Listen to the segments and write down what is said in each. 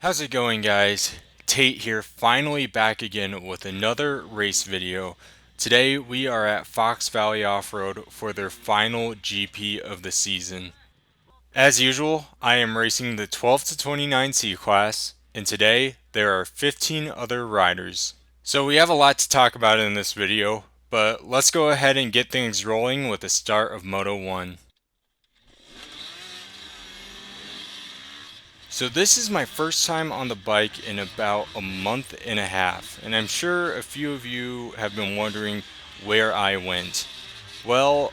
How's it going, guys? Tate here, finally back again with another race video. Today we are at Fox Valley Off-Road for their final GP of the season. As usual, I am racing the 12 to 29 C class, and today there are 15 other riders. So we have a lot to talk about in this video, but let's go ahead and get things rolling with the start of Moto 1. So this is my first time on the bike in about a month and a half, and I'm sure a few of you have been wondering where I went. Well,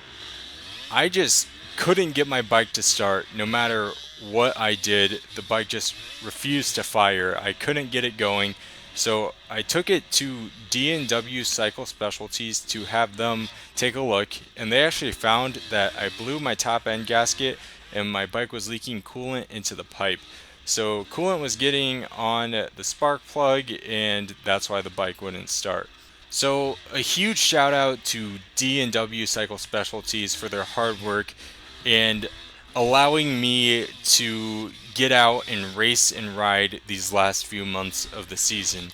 I just couldn't get my bike to start. No matter what I did, the bike just refused to fire. I couldn't get it going. So I took it to D&W Cycle Specialties to have them take a look, and they actually found that I blew my top end gasket and my bike was leaking coolant into the pipe. So coolant was getting on the spark plug, and that's why the bike wouldn't start. So a huge shout out to D&W Cycle Specialties for their hard work and allowing me to get out and race and ride these last few months of the season.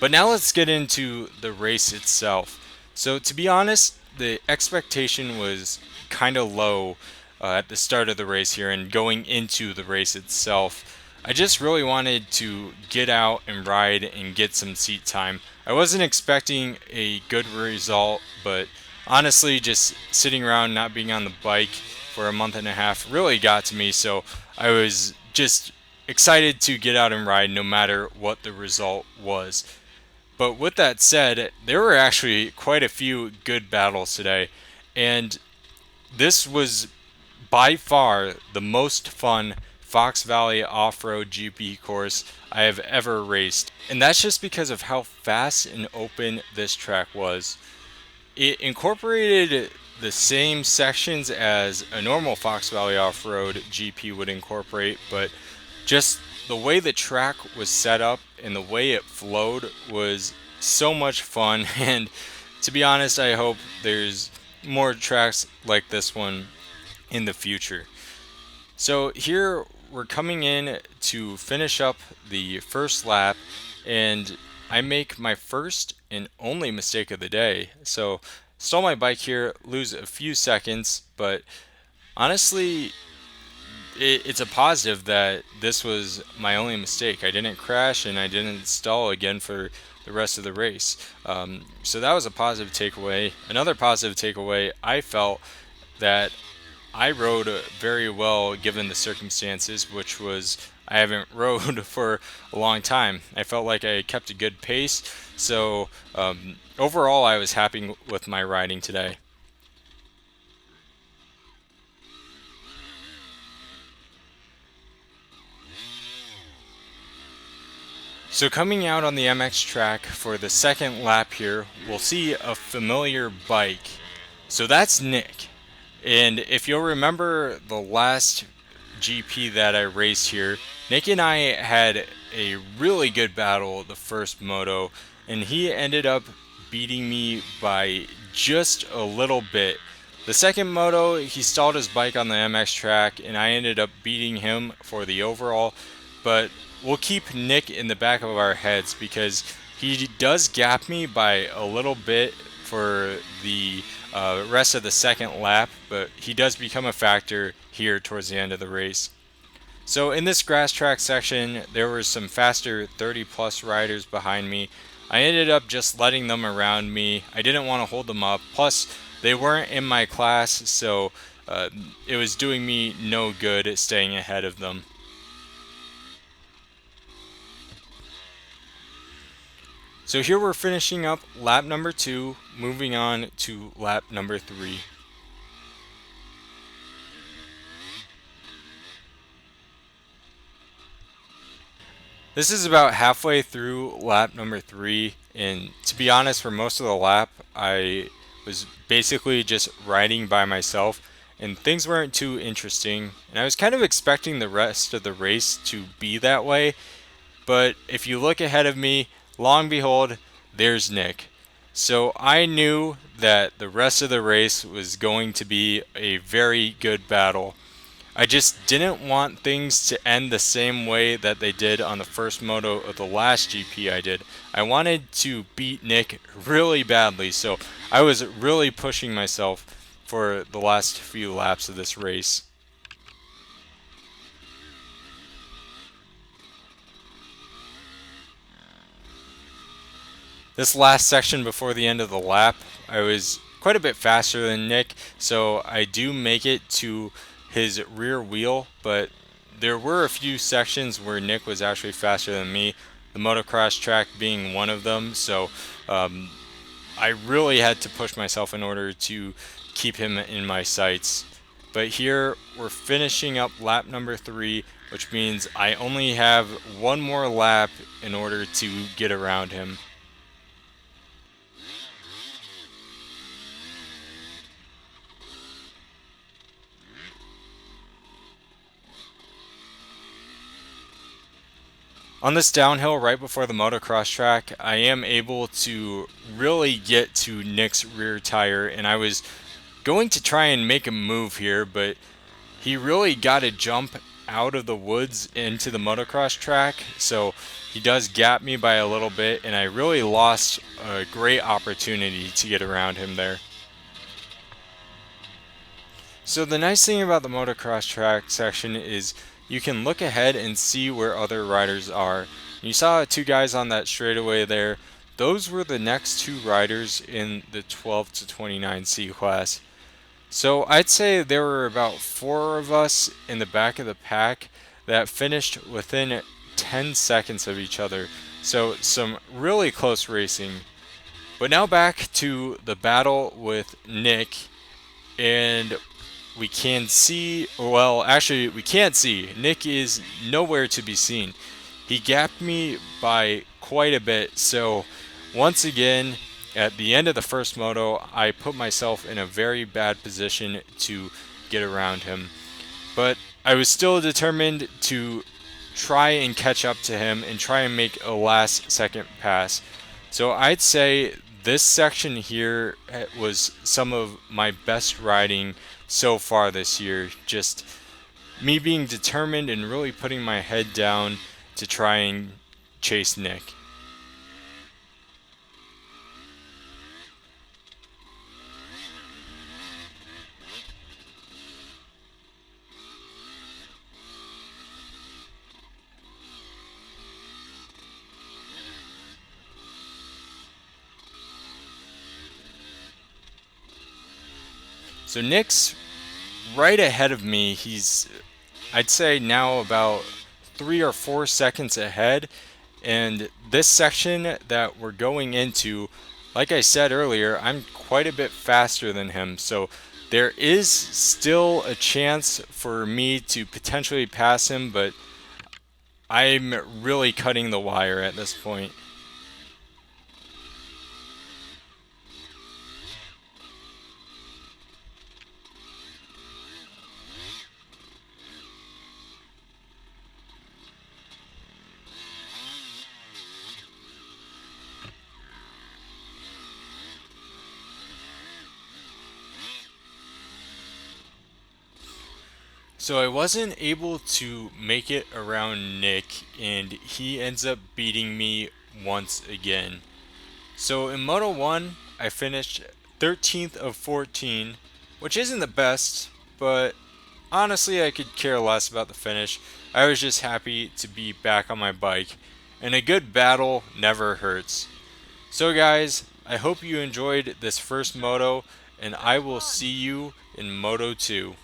But now let's get into the race itself. So to be honest, the expectation was kind of low at the start of the race here and going into the race itself. I just really wanted to get out and ride and get some seat time. I wasn't expecting a good result, but honestly, just sitting around not being on the bike for a month and a half really got to me, so I was just excited to get out and ride no matter what the result was. But with that said, there were actually quite a few good battles today, and this was by far the most fun Fox Valley off-road GP course I have ever raced. And that's just because of how fast and open this track was. It incorporated the same sections as a normal Fox Valley off-road GP would incorporate, but just the way the track was set up and the way it flowed was so much fun. And to be honest, I hope there's more tracks like this one in the future. So here we're coming in to finish up the first lap, and I make my first and only mistake of the day. So stall my bike here, lose a few seconds, but honestly, it's a positive that this was my only mistake. I didn't crash and I didn't stall again for the rest of the race. So that was a positive takeaway. Another positive takeaway, I felt that I rode very well given the circumstances, which was I haven't rode for a long time. I felt like I kept a good pace, so overall I was happy with my riding today. So coming out on the MX track for the second lap here, we'll see a familiar bike. So that's Nick. And if you'll remember the last GP that I raced here, Nick and I had a really good battle the first moto, and he ended up beating me by just a little bit. The second moto, he stalled his bike on the MX track, and I ended up beating him for the overall. But we'll keep Nick in the back of our heads because he does gap me by a little bit for the rest of the second lap, but he does become a factor here towards the end of the race. So in this grass track section, there were some faster 30 plus riders behind me. I ended up just letting them around me. I didn't want to hold them up. Plus, they weren't in my class, so it was doing me no good staying ahead of them. So here we're finishing up lap number 2, moving on to lap number 3. This is about halfway through lap number 3, and to be honest, for most of the lap, I was basically just riding by myself, and things weren't too interesting, and I was kind of expecting the rest of the race to be that way, but if you look ahead of me, long behold, there's Nick. So I knew that the rest of the race was going to be a very good battle. I just didn't want things to end the same way that they did on the first moto of the last GP I did. I wanted to beat Nick really badly, so I was really pushing myself for the last few laps of this race. This last section before the end of the lap, I was quite a bit faster than Nick, so I do make it to his rear wheel, but there were a few sections where Nick was actually faster than me, the motocross track being one of them, so um, I really had to push myself in order to keep him in my sights. But here we're finishing up lap number 3, which means I only have one more lap in order to get around him. On this downhill right before the motocross track, I am able to really get to Nick's rear tire, and I was going to try and make a move here, but he really got to jump out of the woods into the motocross track, so he does gap me by a little bit, and I really lost a great opportunity to get around him there. So the nice thing about the motocross track section is you can look ahead and see where other riders are. You saw two guys on that straightaway there. Those were the next two riders in the 12 to 29 C class. So I'd say there were about four of us in the back of the pack that finished within 10 seconds of each other. So some really close racing. But now back to the battle with Nick, and we can see, well, actually, we can't see. Nick is nowhere to be seen. He gapped me by quite a bit, so once again, at the end of the first moto, I put myself in a very bad position to get around him. But I was still determined to try and catch up to him and try and make a last second pass. So I'd say this section here was some of my best riding so far this year. Just me being determined and really putting my head down to try and chase Nick. So Nick's right ahead of me. He's, I'd say, now about 3 or 4 seconds ahead. And this section that we're going into, like I said earlier, I'm quite a bit faster than him. So there is still a chance for me to potentially pass him, but I'm really cutting the wire at this point. So I wasn't able to make it around Nick, and he ends up beating me once again. So in Moto 1, I finished 13th of 14, which isn't the best, but honestly, I could care less about the finish. I was just happy to be back on my bike, and a good battle never hurts. So, guys, I hope you enjoyed this first moto, and I will see you in Moto 2.